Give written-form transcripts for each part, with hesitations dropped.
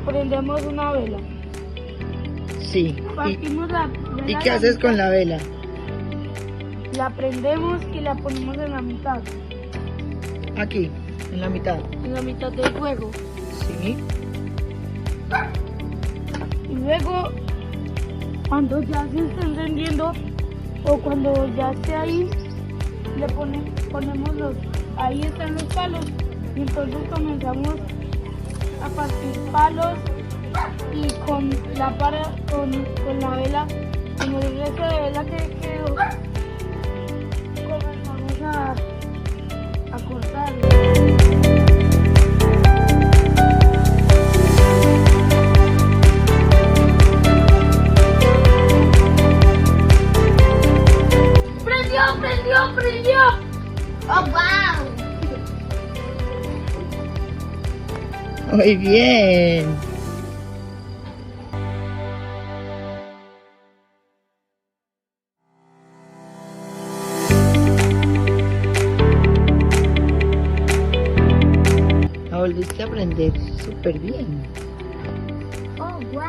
prendemos una vela. Sí. Partimos la vela. ¿Y qué haces con la vela? La prendemos y la ponemos en la mitad. Aquí, en la mitad. En la mitad del fuego. Sí. Y luego, cuando ya se esté encendiendo o cuando ya esté ahí, le ponemos ahí están los palos y entonces comenzamos a partir palos y con la vela, con el resto de vela que quedó, comenzamos a cortarlo. ¡Prendió! ¡Oh, wow! Muy bien. La volviste a aprender súper bien. ¡Oh, wow!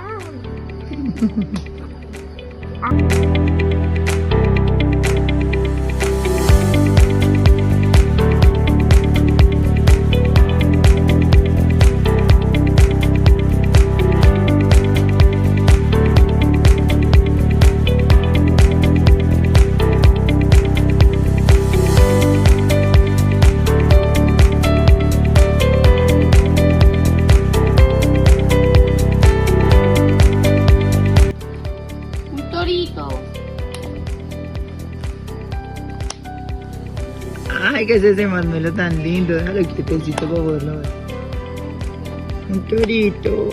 Ay, ¿qué es ese Manuelo tan lindo? Déjalo quietecito para poderlo ver. Un torito.